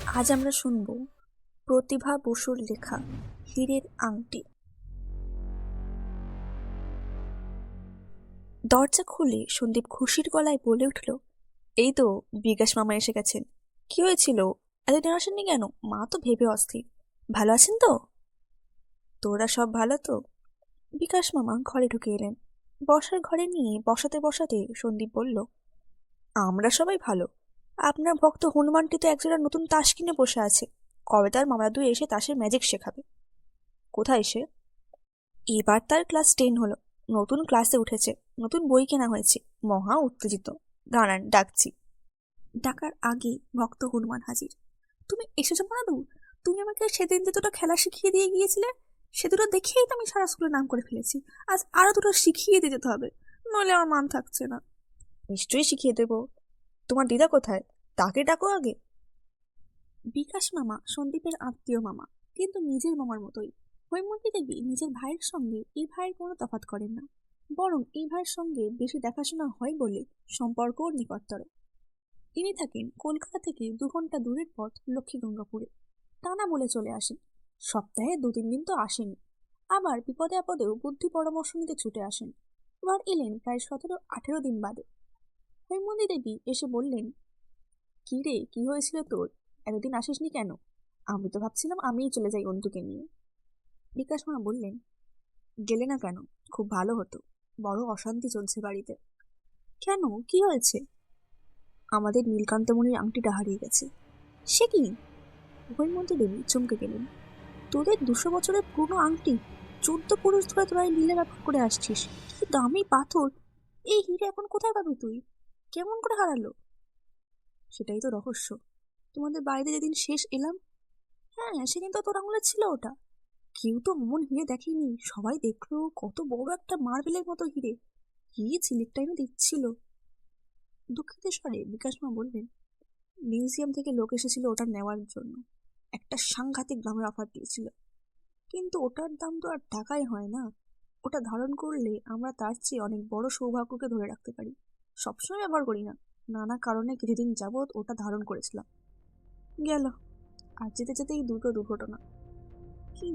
আজ আমরা শুনব প্রতিভা বসুর লেখা হীরের আংটি। দরজা খুলে সন্দীপ খুশির গলায় বলে উঠল, এই তো বিকাশ মামা এসে গেছেন। কি হয়েছিল, এতদিন আসেননি কেন? মা তো ভেবে অস্থির। ভালো আছেন তো? তোরা সব ভালো তো? বিকাশ মামা ঘরে ঢুকে এলেন। বসার ঘরে নিয়ে বসাতে বসাতে সন্দীপ বলল, আমরা সবাই ভালো। আপনার ভক্ত হনুমানটি তো একজোড়া নতুন তাস কিনে বসে আছে। কবে তার মামাদু এসে তাসের ম্যাজিক শেখাবে। কোথায় সে? এবার তার ক্লাস 10 হলো, নতুন ক্লাসে উঠেছে, নতুন বই কেনা হয়েছে, মহা উত্তেজিত। দাঁড়ান, ডাকছি। ডাকার আগে ভক্ত হনুমান হাজির। তুমি এসেছো মানাদু? তুমি আমাকে সেদিন যে দুটো খেলা শিখিয়ে দিয়ে গিয়েছিলে, সে দুটো দেখেই তো আমি সারা স্কুলে নাম করে ফেলেছি। আজ আরো দুটো শিখিয়ে দিয়ে যেতে হবে, নইলে আমার মান থাকছে না। নিশ্চয়ই শিখিয়ে দেবো। তোমার দিদা কোথায়? তাকে ডাকো আগে। বিকাশ মামা সন্দীপের আত্মীয় মামা, কিন্তু নিজের মামার মতোই। হৈমন্তী দেবী নিজের ভাইয়ের সঙ্গে এই ভাইয়ের কোনো তফাৎ করেন না, বরং এই ভাইয়ের সঙ্গে বেশি দেখাশোনা হয় বলে সম্পর্কও নিকটতর। তিনি থাকেন কলকাতা থেকে 2 ঘন্টা দূরের পথ লক্ষ্মীগঙ্গাপুরে। টানা বলে চলে আসেন। সপ্তাহে 2-3 দিন তো আসেনি, আবার বিপদে আপদেও বুদ্ধি পরামর্শ নিতে ছুটে আসেন। এবার এলেন প্রায় 17-18 দিন বাদে। হৈমন্তী দেবী এসে বললেন, কি রে, কি হয়েছিল তোর? এতদিন আসিসনি কেন? আমি তো ভাবছিলাম আমিই চলে যাই অন্তুকে নিয়ে। বিকাশ মা বললেন, গেলে না কেন? খুব ভালো হতো। বড় অশান্তি চলছে বাড়িতে। কেন, কি হয়েছে? আমাদের নীলকান্তমণির আংটিটা হারিয়ে গেছে। সে কি? হৈমন্তী দেবী চমকে গেলেন। তোদের 200 বছরের পুরনো আংটি? 14 পুরুষ ধরে তোরা এই নীলে ব্যবহার করে আসছিস। কি দামি পাথর! এই হিরে এখন কোথায় পাবি তুই? কেমন করে হারালো? সেটাই তো রহস্য। তোমাদের বাড়িতে যেদিন শেষ এলাম, হ্যাঁ সেদিন তো তোর আঙুলে ছিল ওটা। কেউ তো অমন হিরে দেখেনি, সবাই দেখলো কত বড় একটা মার্বেলের মতো হিরে। কি ঝিলিকটা এনে দিচ্ছিল। দুঃখিত স্বরে বিকাশ মা বললেন, মিউজিয়াম থেকে লোক এসেছিল ওটা নেওয়ার জন্য। একটা সাংঘাতিক দামের অফার দিয়েছিল, কিন্তু ওটার দাম তো আর টাকায় হয় না। ওটা ধারণ করলে আমরা তার চেয়ে অনেক বড় সৌভাগ্যকে ধরে রাখতে পারি। সবসময় ব্যবহার করি না, নানা কারণে কিছুদিন যাবৎ ওটা ধারণ করেছিলাম। গেল। আর যেতে যেতেই দুটো দুর্ঘটনা। কি?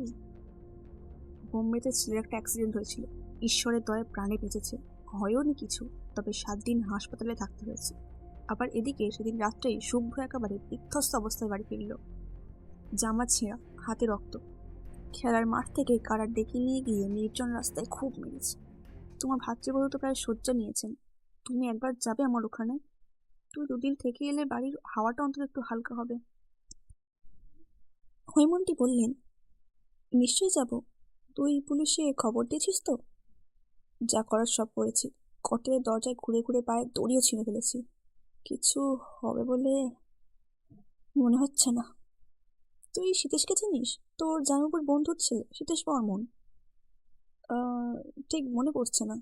বোম্বেতে ছেলের একটা অ্যাক্সিডেন্ট হয়েছিল, ঈশ্বরের দয়ে প্রাণে বেঁচেছে। হয়ওনি কিছু, তবে 7 দিন হাসপাতালে থাকতে হয়েছে। আবার এদিকে সেদিন রাত্রেই শুভ্র একেবারে বিধ্বস্ত অবস্থায় বাড়ি ফিরল। জামা ছেঁড়া, হাতে রক্ত। খেলার মাঠ থেকে কারা ডেকে নিয়ে গিয়ে নির্জন রাস্তায় খুব মেরেছে। তোমার ভাতৃবধূ তো প্রায় শয্যা নিয়েছেন। তুমি একবার যাবে আমার ওখানে? তুই 2 দিন থেকে এলে বাড়ির হাওয়াটা অন্তত একটু হালকা হবে। হৈমন্তী বললেন, নিশ্চয়ই যাব। তুই পুলিশে খবর দিয়েছিস তো? যা করার সব করেছি। কটের দরজায় ঘুরে ঘুরে পায়ে দড়িও ছিঁড়ে ফেলেছি। কিছু হবে বলে মনে হচ্ছে না। তুই সীতেশকে চিনিস? তোর জামাইবাবুর বন্ধুর ছেলে, সীতেশ বর্মন। আহ, ঠিক মনে পড়ছে না।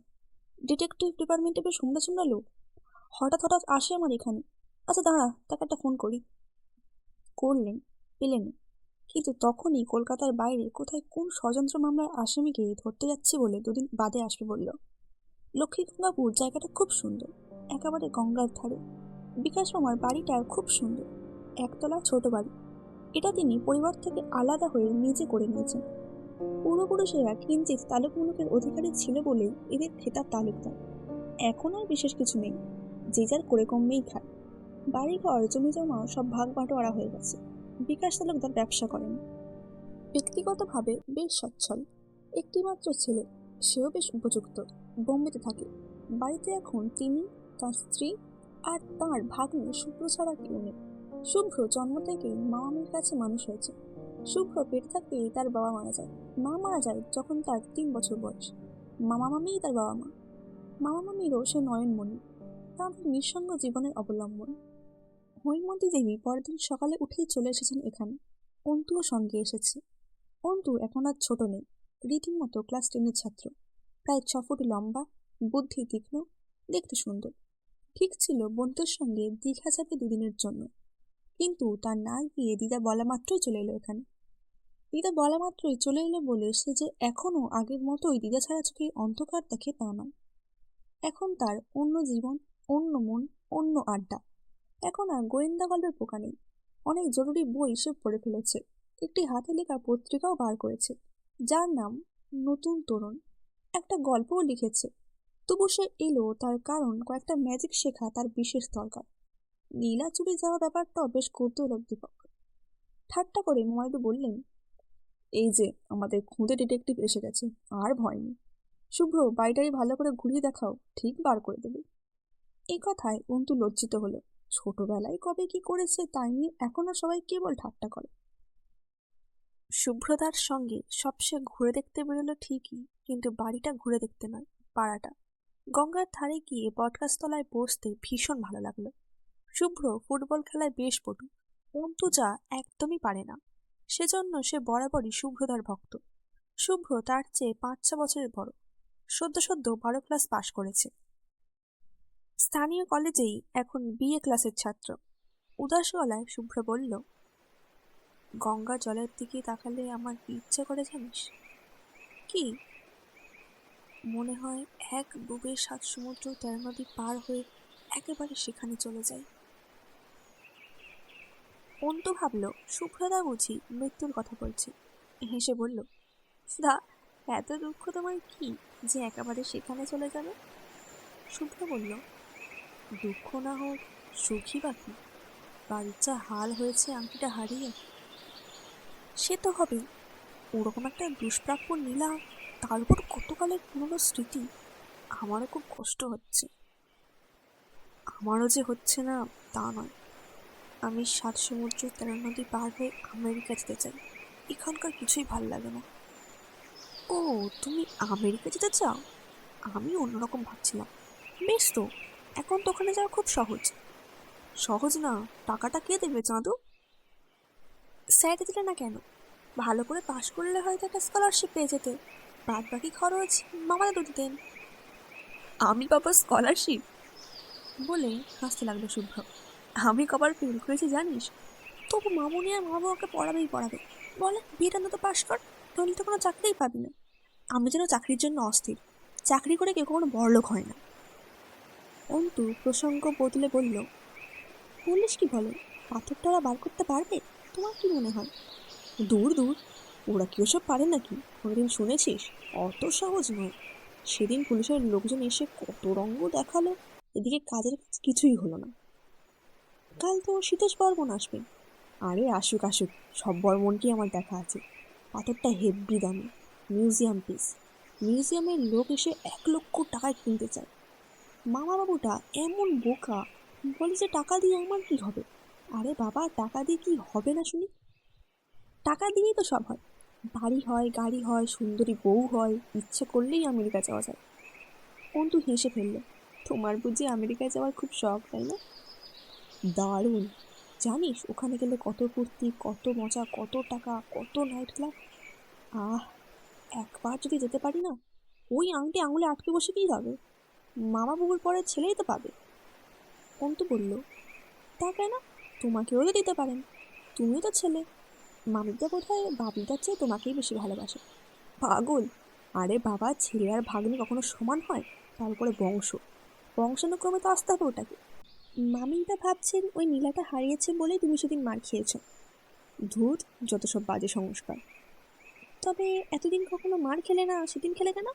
ডিটেকটিভ ডিপার্টমেন্টে বেশ হুমড়া চুমড়া লোক। হঠাৎ হঠাৎ আসে আমার এখানে। আচ্ছা দাঁড়া, তাকে একটা ফোন করি। করলেন, পেলেন, কিন্তু তখনই কলকাতার বাইরে কোথায় কোন ষড়যন্ত্র মামলার আসামিকে ধরতে যাচ্ছি বলে 2 দিন বাদে আসবে বলল। লক্ষ্মীগঙ্গাপুর জায়গাটা খুব সুন্দর, একেবারে গঙ্গার ধারে। বিকাশ মামার বাড়িটা খুব সুন্দর, একতলা ছোট বাড়ি। এটা তিনি পরিবার থেকে আলাদা হয়ে নিজে করে নিয়েছেন। পূর্বপুরুষেরা কিঞ্চিৎ তালুক মুলুকের অধিকারী ছিল বলেই এদের খেতাব তালুকদার। এখন আর বিশেষ কিছু নেই, যে যার করে কমেই খায়। বাড়িঘর জমি জমা সব ভাগ বাটোয়ারা হয়ে গেছে। বিকাশ তালুকদার ব্যবসা করেন, ব্যক্তিগতভাবে বেশ সচ্ছল। একটি মাত্র ছেলে, সেও বেশ উপযুক্ত, বোম্বেতে থাকে। বাড়িতে এখন তিনি, তার স্ত্রী আর তার ভাগ্নে শুভ্র ছাড়া কেউ নেই। শুভ্র জন্ম থেকেই মামামির কাছে মানুষ হয়েছে। শুভ্র পেট থাকতেই তার বাবা মারা যায়। মা মারা যায় যখন তার 3 বছর বয়স। মামা মামিই তার বাবা মা। মামা মামিরও সে নয়নমণি, তাঁদের নিঃসঙ্গ জীবনের অবলম্বন। হৈমন্তী দেবী পরের দিন সকালে উঠেই চলে এসেছেন এখানে। অন্তুও সঙ্গে এসেছে। অন্তু এখন আর ছোট নেই, রীতিমতো ক্লাস 10-এর ছাত্র। প্রায় 6 ফুট লম্বা, বুদ্ধি তীক্ষ্ণ, দেখতে সুন্দর। ঠিক ছিল বন্ধুর সঙ্গে দীঘা যাবে 2 দিনের জন্য, কিন্তু তার না গিয়ে দিদা বলা মাত্রই চলে এলো এখানে। দিদা বলা মাত্রই চলে এলো বলে সে যে এখনো আগের মতোই দিদা ছাড়া চোখে অন্ধকার দেখে তা নয়। এখন তার অন্য জীবন, অন্য মন, অন্য আড্ডা। এখন আর গোয়েন্দা গল্পের পোকা নেই। অনেক জরুরি বই সে পড়ে ফেলেছে। একটি হাতে লেখা পত্রিকাও বার করেছে, যার নাম নতুন তরুণ। একটা গল্পও লিখেছে। তবু সে এলো তার কারণ কয়েকটা ম্যাজিক শেখা তার বিশেষ দরকার। নীলা চুরি যাওয়া ব্যাপারটাও বেশ কৌতূহলোদ্দীপক। ঠাট্টা করে মোমাইদু বললেন, এই যে আমাদের খুদে ডিটেকটিভ এসে গেছে, আর ভয় নেই। শুভ্র, বাড়িটাই ভালো করে ঘুরিয়ে দেখাও, ঠিক বার করে দেবে। এই কথায় অন্তু লজ্জিত হলো। ছোটবেলায় কবে কি করেছে তাই নিয়ে এখনো সবাই কেবল ঠাট্টা করে। শুভ্রতার সঙ্গে সবচেয়ে ঘুরে দেখতে বেরোলো ঠিকই, কিন্তু বাড়িটা ঘুরে দেখতে নয়, পাড়াটা। গঙ্গার ধারে গিয়ে বটগাছতলায় বসতে ভীষণ ভালো লাগলো। শুভ্র ফুটবল খেলায় বেশ পটু, অন্তু যা একদমই পারে না। সেজন্য সে বরাবরই শুভ্রতার ভক্ত। শুভ্র তার চেয়ে 5-6 বছরের বড়, সদ্য সদ্য 12 ক্লাস পাশ করেছে। স্থানীয় কলেজেই এখন বিএ ক্লাসের ছাত্র। উদাস গলায় শুভ্র বলল, গঙ্গা জলের দিকে তাকালে আমার কি ইচ্ছে করে জানিস? কি? মনে হয় এক ডুবে 7 সমুদ্র 13 নদী পার হয়ে একেবারে সেখানে চলে যাই। অন্তু ভাবল শুভ্রতা বুঝি মৃত্যুর কথা বলছে। হেসে বলল, দা, এত দুঃখ তোমার কি যে একেবারে সেখানে চলে যাবে? শুভ্র বলল, দুঃখ না হোক, সুখী বাকি। বাড়ির যা হাল হয়েছে আংটিটা হারিয়ে। সে তো হবেই। ওরকম একটা দুষ্প্রাপ্য নীলা, তার উপর কতকালের পুরনো স্মৃতি। আমারও খুব কষ্ট হচ্ছে। আমারও যে হচ্ছে না তা নয়। আমি 7 সমুদ্র 13 নদী পার হয়ে আমেরিকা যেতে চাই। এখানকার কিছুই ভাল লাগে না। ও, তুমি আমেরিকা যেতে চাও? আমি অন্যরকম ভাবছিলাম। বেশ তো, এখন তো ওখানে যাওয়া খুব সহজ। সহজ না? টাকাটা কে দেবে চাঁদু? স্যার দিলে না কেন? ভালো করে পাশ করলে হয়তো একটা স্কলারশিপ পেয়ে যেতে। বাদ বাকি খরচ মামা দাদু দিতেন। আমি পাবো স্কলারশিপ? বলে হাসতে লাগলো শুভ্র। আমি কবার ফেল করেছি জানিস? তবু মামুনি আর মা বাবাকে পড়াবেই পড়াবে। বলে বিয়েটা তো পাশ কর, নইলে তো কোনো চাকরিই পাবি না। আমি যেন চাকরির জন্য অস্থির। চাকরি করে কেউ কখনো বড়লোক হয় না। অন্তু প্রসঙ্গ বদলে বলল, পুলিশ কি বলে? পাথরটা ওরা বার করতে পারবে? তোমার কি মনে হয়? দূর দূর, ওরা কি ওসব পারে নাকি? কোনোদিন শুনেছিস? অত সহজ নয়। সেদিন পুলিশের লোকজন এসে কত রঙ্গ দেখালো, এদিকে কাজের কাজ কিছুই হলো না। কাল তো শীতেশ বর্মন আসবে। আরে আসুক আসুক, সব বর্মনটি আমার দেখা আছে। পাথরটা হেব্বি দামি, মিউজিয়াম পিস। মিউজিয়ামের লোক এসে 1 লক্ষ টাকায় কিনতে চায়। মামা বাবুটা এমন বোকা, বলে যে টাকা দিয়ে আমার কি হবে? আরে বাবা, টাকা দিয়ে কি হবে না শুনি? টাকা দিয়েই তো সব হয়। বাড়ি হয়, গাড়ি হয়, সুন্দরী বউ হয়, ইচ্ছে করলেই আমেরিকা যাওয়া যায়। অন্তু হেসে ফেলল। তোমার বুঝি আমেরিকায় যাওয়ার খুব শখ, তাই না? দারুণ। জানিস ওখানে গেলে কত ফুর্তি, কত মজা, কত টাকা, কত নাইট ক্লাব। আহ, একবার যদি যেতে পারি না, ওই আংটি আঙুলে আটকে বসে কি হবে? মামা বাবুর পরে ছেলেই তো পাবে। অন্তু বলল, তা কেন? তোমাকেও তো দিতে পারেন, তুমিও তো ছেলে। মামিদা বোধহয় বাবিদার চেয়ে তোমাকেই বেশি ভালোবাসে। পাগল! আরে বাবা, ছেলে আর ভাগ্নি কখনো সমান হয়? তার উপরে বংশানুক্রমে তো আসতে হবে ওটাকে। মামিদা ভাবছেন ওই নীলাটা হারিয়েছে বলেই তুমি সেদিন মার খেয়েছ। ধুত, যত সব বাজে সংস্কার। তবে এতদিন কখনো মার খেলে না, সেদিন খেলে কেন?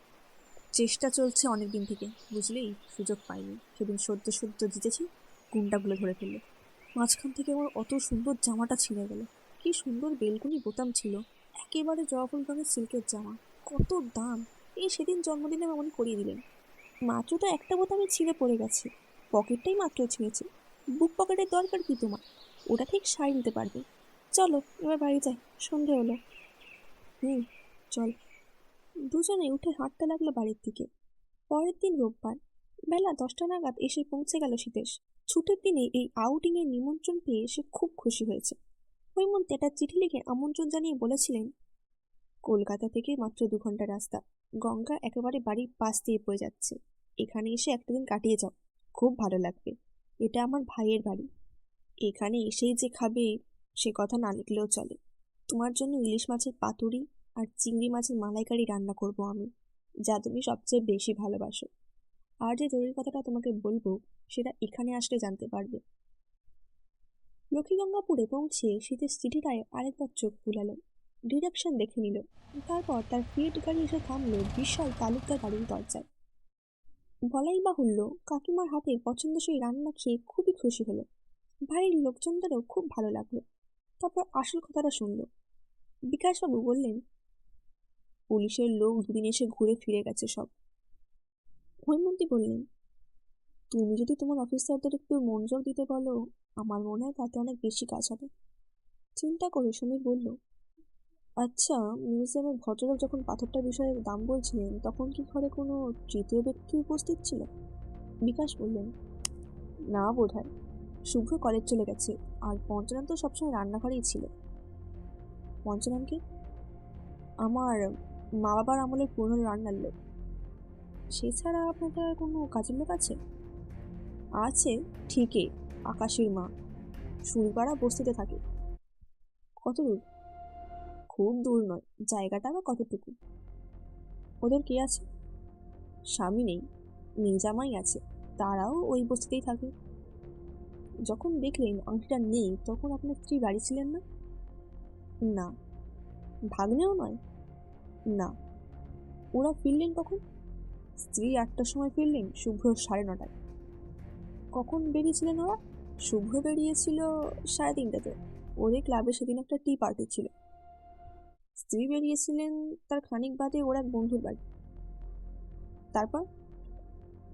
চেষ্টা চলছে অনেক দিন থেকে, বুঝলি, সুযোগ পাইনি। সেদিন সদ্য সদ্য জিতেছি, গুন্ডাগুলো ধরে ফেললো। মাঝখান থেকে আমার অত সুন্দর জামাটা ছিঁড়ে গেল। কি সুন্দর বেলকুনি বোতাম ছিল, একেবারে জবা রঙের সিল্কের জামা। কত দাম! এই সেদিন জন্মদিনে মামনি করিয়ে দিলেন। মাত্র তো একটা বোতামে ছিঁড়ে পড়ে গেছে, পকেটটাই মাত্র ছিঁড়েছে। বুক পকেটের দরকার কি তোমার? ওটা ঠিক সাই দিতে পারবে। চলো এবার বাড়ি যাই, সন্ধে হলো। হুম, চল। দুজনে উঠে হাঁটতে লাগলো বাড়ির দিকে। পরের দিন রোববার বেলা 10টা নাগাদ এসে পৌঁছে গেল সীতেশ। ছুটির দিনে এই আউটিংয়ের নিমন্ত্রণ পেয়ে সে খুব খুশি হয়েছে। হৈমন্তী একটা চিঠি লিখে আমন্ত্রণ জানিয়ে বলেছিলেন, কলকাতা থেকে মাত্র 2 ঘন্টা রাস্তা। গঙ্গা একেবারে বাড়ির পাশ দিয়ে বয়ে যাচ্ছে। এখানে এসে একটা দিন কাটিয়ে যাও, খুব ভালো লাগবে। এটা আমার ভাইয়ের বাড়ি। এখানে এসেই যে খাবে সে কথা না লিখলেও চলে। তোমার জন্য ইলিশ মাছের পাতুরি আর চিংড়ি মাছের মালাইকারি রান্না করব আমি, যা তুমি সবচেয়ে বেশি ভালোবাসো। আর যে জরুরি কথাটা তোমাকে বলবো, সেটা এখানে আসলে জানতে পারবে। লক্ষ্মীগঙ্গাপুরে পৌঁছে শীতের সিটিটায় আরেকবার চোখ বুলালো, ডিরেকশন দেখে নিল। তারপর তার ফিট গাড়ি এসে থামলো বিশাল তালুকদার বাড়ির দরজায়। বলাই বাহুল্য, কাকিমার হাতে পছন্দসই রান্না খেয়ে খুবই খুশি হলো। বাড়ির লোকজনদেরও খুব ভালো লাগলো। তারপর আসল কথাটা শুনল। বিকাশবাবু বললেন, পুলিশের লোক দুদিন এসে ঘুরে ফিরে গেছে সব। হৈমন্তী বললেন, তুমি যদি তোমার অফিসারদের একটু মনোযোগ দিতে বলো, আমার মনে হয় তাতে অনেক বেশি কাজ হবে। চিন্তা করে সমীর বলল, আচ্ছা, মিউজিয়ামের ভদ্রলোক যখন পাথরটার বিষয়ে দাম বলছিলেন তখন কি ঘরে কোনো তৃতীয় ব্যক্তি উপস্থিত ছিল? বিকাশ বললেন, না বোধহয়। শুভ্র কলেজ চলে গেছে, আর পঞ্চানন তো সবসময় রান্নাঘরেই ছিল। পঞ্চাননকে? আমার মা বাবার আমলের পুরনো রান্নার লোক। সে ছাড়া আপনাদের আর কোনো কাজের লোক আছে? আছে ঠিকই, আকাশের মা। সুরপাড়া বস্তিতে থাকে। কত দূর? খুব দূর নয়, জায়গাটা আবার কতটুকু? ওদের কে আছে? স্বামী নেই, মেয়ে জামাই আছে, তারাও ওই বস্তিতেই থাকে। যখন দেখলেন আংটিটা নেই তখন আপনার স্ত্রী বাড়ি ছিলেন না? না। ভাগ্নেও নয়? না। ওরা ফিরলেন কখন? স্ত্রী 8টার সময় ফিরলেন, শুভ্র 9:30টায়। কখন বেরিয়েছিলেন ওরা? শুভ্র বেরিয়েছিল 3:30টাতে। ওদের ক্লাবে সেদিন একটা টি পার্টি ছিল। স্ত্রী বেরিয়েছিলেন তার খানিক বাদে ওর এক বন্ধুর বাড়ি। তারপর?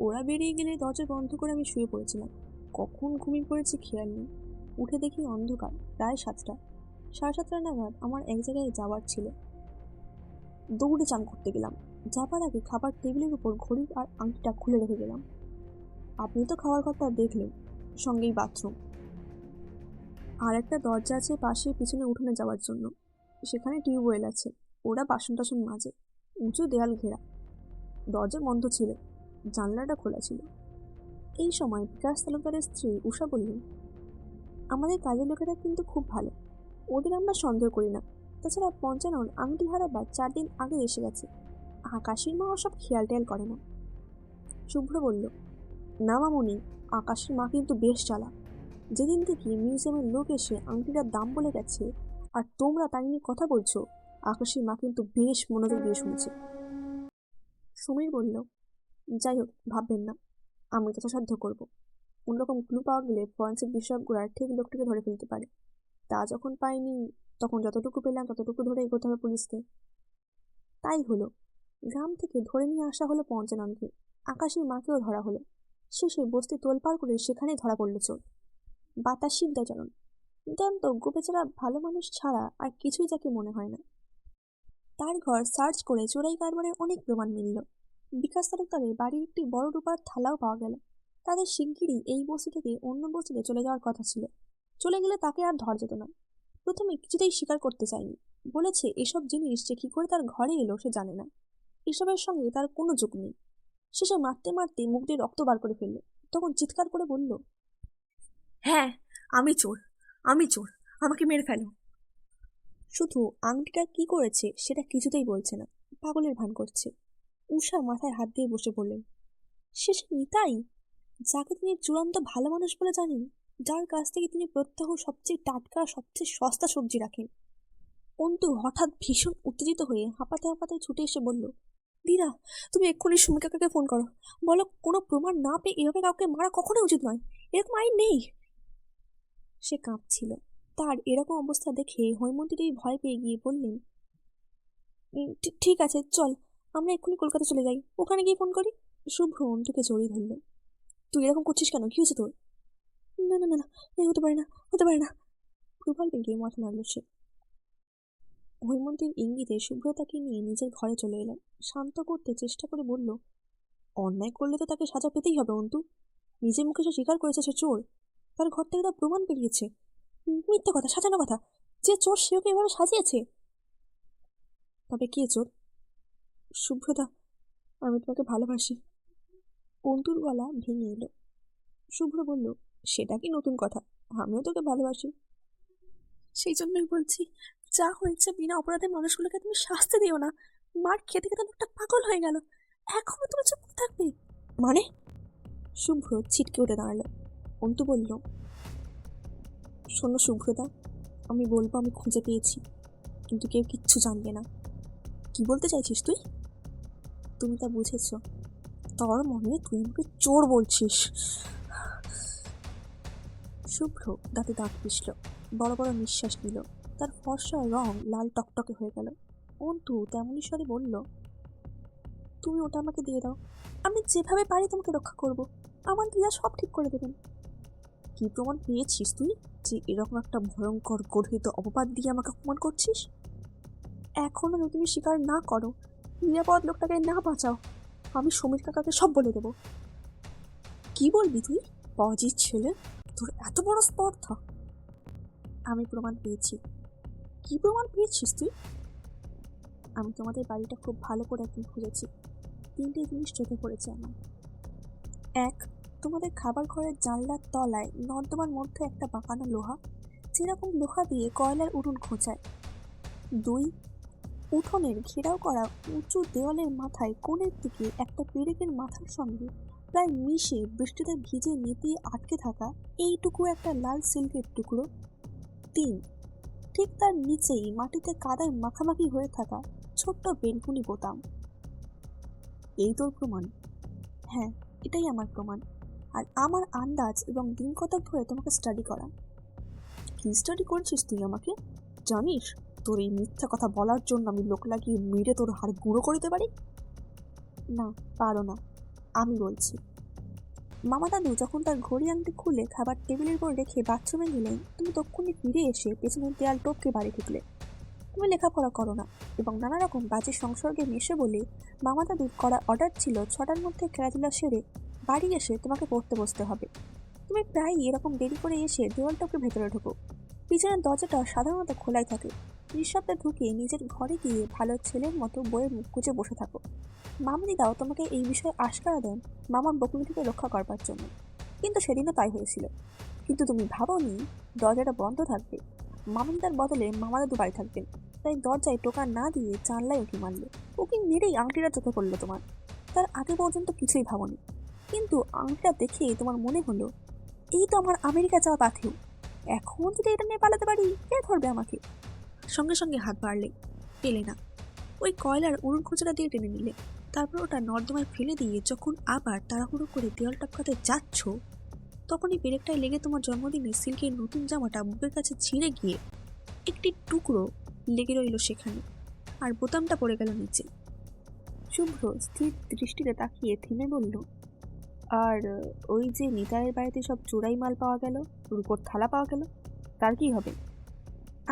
ওরা বেরিয়ে গেলে দরজা বন্ধ করে আমি শুয়ে পড়েছিলাম। কখন ঘুমিয়ে পড়েছি খেয়াল নেই। উঠে দেখি অন্ধকার, প্রায় 7টা। 7:30 নাগাদ আমার এক জায়গায় যাওয়ার ছিল। দৌড়ে চান করতে গেলাম। যাবার আগে খাবার টেবিলের উপর ঘড়ি আর আংটিটা খুলে রেখে গেলাম। আপনি তো খাওয়ার ঘরটা দেখলেন, সঙ্গেই বাথরুম। আর একটা দরজা আছে পাশে পিছনে উঠোনে যাওয়ার জন্য, সেখানে টিউবওয়েল আছে। ওরা বাসন টাসন মাজে। উঁচু দেয়াল ঘেরা। দরজা বন্ধ ছিল, জানলাটা খোলা ছিল। এই সময় বিকাশ তালুকদারের স্ত্রী উষা বললেন, আমাদের কাজের লোকেরা কিন্তু খুব ভালো, ওদের আমরা সন্দেহ করি না। তাছাড়া পঞ্চানন আংটি হারাবার 4 দিন আগে এসে গেছে। আকাশের মা ওসব খেয়াল টেয়াল করে না। শুভ্র বলল, না মামুনি, আকাশের মা কিন্তু বেশ চালাক। যেদিন থেকে মিউজিয়ামের লোক এসে আংটিটার দাম বলে গেছে আর তোমরা তাই নিয়ে কথা বলছো, আকাশের মা কিন্তু বেশ মনোযোগ দিয়ে শুনছে। সমীর বলল, যাই হোক, ভাববেন না, আমি যথাসাধ্য করব। কোনোরকম ক্লু পাওয়া গেলে ফরেন্সিক বিশেষজ্ঞরা ঠিক লোকটিকে ধরে ফেলতে পারে। তা যখন পাইনি তখন যতটুকু পেলাম ততটুকু ধরে এগোতে হবে পুলিশকে। তাই হলো। গ্রাম থেকে ধরে নিয়ে আসা হলো পঞ্চাননকে। আকাশের মাকেও ধরা হলো। শেষে বস্তি তোলপাড় করে সেখানেই ধরা পড়ল চোর। বাতাস সিদ্ধাচরণ। নিতান্ত গোপেচারা ভালো মানুষ ছাড়া আর কিছুই যাকে মনে হয় না। তার ঘর সার্চ করে চোরাই কারবারের অনেক প্রমাণ মিলল। বিকাশ তালুকদারের বাড়ির একটি বড় রূপার থালাও পাওয়া গেল। তাদের শিগগিরই এই বস্তি থেকে অন্য বস্তিতে চলে যাওয়ার কথা ছিল। চলে গেলে তাকে আর ধরা যেত না। প্রথমে কিছুতেই স্বীকার করতে চায়নি। বলেছে এসব জিনিস যে কি করে তার ঘরে এলো সে জানে না। এসবের সঙ্গে তার কোনো যোগ নেই। শেষে মারতে মারতে মুখ দিয়ে রক্ত বার করে ফেলল। তখন চিৎকার করে বলল, হ্যাঁ, আমি চোর, আমি চোর, আমাকে মেরে ফেলো। শুধু আংটিটা কি করেছে সেটা কিছুতেই বলছে না, পাগলের ভান করছে। উষা মাথায় হাত দিয়ে বসে পড়লেন। শেষে নিতাই, যাকে তিনি চূড়ান্ত ভালো মানুষ বলে জানেন, যার কাছ থেকে তিনি প্রত্যহ সবচেয়ে টাটকা সবচেয়ে সস্তা সবজি রাখেন। অন্তু হঠাৎ ভীষণ উত্তেজিত হয়ে হাঁপাতে হাঁপাতে ছুটে এসে বলল, দিদা, তুমি এক্ষুনি সুমি কাকাকে ফোন করো। বলো কোনো প্রমাণ না পেয়ে এভাবে কাউকে মারা কখনোই উচিত নয়, এরকম আইন নেই। সে কাঁপছিল। তার এরকম অবস্থা দেখে হৈমন্তীদেবী ভয় পেয়ে গিয়ে বললেন, ঠিক আছে চল, আমরা এক্ষুনি কলকাতা চলে যাই, ওখানে গিয়ে ফোন করি। শুভ্র অন্তুকে জড়িয়ে ধরল। তুই এরকম করছিস কেন, কি হয়েছে তোর? না না না না, এই হতে পারে না, হতে পারে না। প্রবল বেগে মাথা নাড়ল সে। হৈমন্তীর ইঙ্গিতে শুভ্রতাকে নিয়ে নিজের ঘরে চলে এলাম। শান্ত করতে চেষ্টা করে বলল, অন্যায় করলে তো তাকে সাজা পেতেই হবে অন্তু। নিজের মুখে সে স্বীকার করেছে সে চোর। তার ঘর থেকে তার প্রমাণ বেরিয়েছে। মিথ্যে কথা, সাজানো কথা। যে চোর সে ওকে এভাবে সাজিয়েছে। তবে কে চোর? শুভ্রতা, আমি তোমাকে ভালোবাসি। অন্তুর গলা ভেঙে এলো। শুভ্র বলল, সেটা কি নতুন কথা? আমিও তোকে ভালোবাসি। সেই জন্যই বলছি, যা হয়েছে বিনা অপরাধে মানুষগুলোকে তুমি শাস্তি দিও না। মার খেতে খেতে লোকটা পাগল হয়ে গেল, এখনো তুমি চুপ থাকবে মানে? শুভ্র ছিটকে উঠে দাঁড়ালো। অন্তু বলল, শোনো শুভ্রতা, আমি বলবো আমি খুঁজে পেয়েছি, কিন্তু কেউ কিচ্ছু জানবে না। কি বলতে চাইছিস তুই? তুমি তা বুঝেছ? তোর মনে তুই আমাকে চোর বলছিস? শুভ্র দাঁতে দাঁত পিষল, বড় বড় নিঃশ্বাস নিল। তার ফর্সা রং লাল টকটকে হয়ে গেল। অন্তু তেমনই স্বরে বলল, তুমি ওটা আমাকে দিয়ে দাও, আমি যেভাবে পারি তোমাকে রক্ষা করব। আমার দিদা সব ঠিক করে দেবেন। কি প্রমাণ পেয়েছিস তুই যে এরকম একটা ভয়ঙ্কর গর্হিত অপবাদ দিয়ে আমাকে অপমান করছিস? এখনো যদি তুমি স্বীকার না করো, নিরাপদ লোকটাকে না বাঁচাও, আমি সমীর কাকাকে সব বলে দেব। কি বলবি তুই? পাজির ছেলে, তোর এত বড় স্পর্ধা! আমি প্রমাণ পেয়েছি। কি প্রমাণ পেয়েছিস তুই? আমি তোমাদের বাড়িটা খুব ভালো করে একদিন খুঁজেছি। 3টে জিনিস চোখে পড়েছে আমার। 1, তোমাদের খাবার ঘরের জানলার তলায় নর্দমার মধ্যে একটা বাঁকানো লোহা, যেরকম লোহা দিয়ে কয়লার উনুন খোঁচায়। 2, উঠোনের ঘেরাও করা উঁচু দেওয়ালের মাথায় কোণের দিকে একটা পেরেকের মাথার সঙ্গে প্রায় মিশে বৃষ্টিতে ভিজে নেতিয়ে আটকে থাকা এইটুকু একটা লাল সিল্কের টুকরো। 3, ঠিক তার নিচেই মাটিতে কাদায় মাখামাখি হয়ে থাকা ছোট্ট বেলকুনি বোতাম। এই তোর প্রমাণ? হ্যাঁ, এটাই আমার প্রমাণ। আর আমার আন্দাজ এবং দিন কতক ধরে তোমাকে স্টাডি করা। কি স্টাডি করছিস তুই আমাকে? জানিস তোর এই মিথ্যা কথা বলার জন্য আমি লোক লাগিয়ে মেরে তোর হাড় গুঁড়ো করে দিতে পারি? না, পারো না। আমি বলছি। মামা দাদু যখন তার ঘড়ি আংটি খুলে খাবার টেবিলের উপর রেখে বাথরুমে গেলেন, তুমি তক্ষুনি ফিরে এসে পেছনের দেয়াল টপকে বাড়ি ঢুকলে। তুমি লেখাপড়া করো না এবং নানা রকম বাজে সংসর্গে মেশে বলে মামা দাদুর করা অর্ডার ছিল 6টার মধ্যে খেলাধুলা সেরে বাড়ি এসে তোমাকে পড়তে বসতে হবে। তুমি প্রায়ই এরকম দেরি করে এসে দেওয়াল টপকে ভেতরে ঢুকো। পিছনের দরজাটা সাধারণত খোলাই থাকে। নিঃশব্দে ঢুকে নিজের ঘরে গিয়ে ভালো ছেলের মতো বইয়ের মুখ গুজে বসে থাকো। মামনিদাও তোমাকে এই বিষয়ে আশকারা দেন মামার বকুনি থেকে রক্ষা করবার জন্য। কিন্তু সেদিনও তাই হয়েছিল। কিন্তু তুমি ভাবোনি দরজাটা বন্ধ থাকবে। মামনিদার বদলে মামা দাদু বাড়ি থাকবেন, তাই দরজায় টোকা না দিয়ে জানলায় উঁকি মারলে। উঁকি মেরেই আংটিটা চোখে পড়লো তোমার। তার আগে পর্যন্ত কিছুই ভাবনি, কিন্তু আংটিটা দেখেই তোমার মনে হলো এই তো আমার আমেরিকা যাওয়া পাথেও। এখন যদি এটা নিয়ে পালাতে পারি, কে ধরবে আমাকে? সঙ্গে সঙ্গে হাত বাড়লে, পেলে না। ওই কয়লার উনুন খোঁচাটা দিয়ে টেনে নিলে। তারপর ওটা নর্দমায় ফেলে দিয়ে যখন আবার তাড়াহুড়ো করে দেওয়াল টপকাতে যাচ্ছ, তখনই পেরেকটায় লেগে তোমার জন্মদিনে সিল্কের নতুন জামাটা বুকের কাছে ছিঁড়ে গিয়ে একটি টুকরো লেগে রইল সেখানে, আর বোতামটা পড়ে গেল নিচে। শুভ্র স্থির দৃষ্টিতে তাকিয়ে থেমে বলল, আর ওই যে নিতাইয়ের বাড়িতে সব চোরাই মাল পাওয়া গেল, রূপোর থালা পাওয়া গেল, তার কি হবে?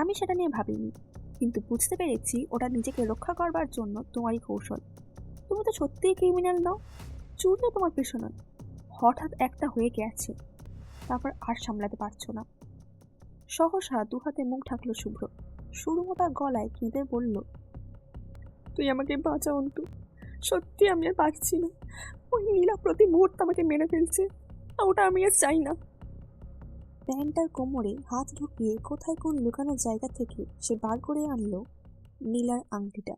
আমি সেটা নিয়ে ভাবিনি, কিন্তু বুঝতে পেরেছি ওটা নিজেকে রক্ষা করবার জন্য তোমারই কৌশল। তুমি তো সত্যিই ক্রিমিনাল নও। চুরি তোমার পেশা নয়, হঠাৎ একটা হয়ে গেছে, তারপর আর সামলাতে পারছো না। সহসা দুহাতে মুখ ঢাকলো শুভ্র। শুরু মোটা গলায় কেঁদে বলল, তুই আমাকে বাঁচা অন্তু। সত্যি আমি আর পারছি না। ওই নীলা প্রতি মুহূর্তে আমাকে মেরে ফেলছে, ওটা আমি আর চাই না। প্যান্টার কোমরে হাত ঢুকিয়ে কোথায় কোন লুকানো জায়গা থেকে সে বার করে আনলো নীলার আংটিটা।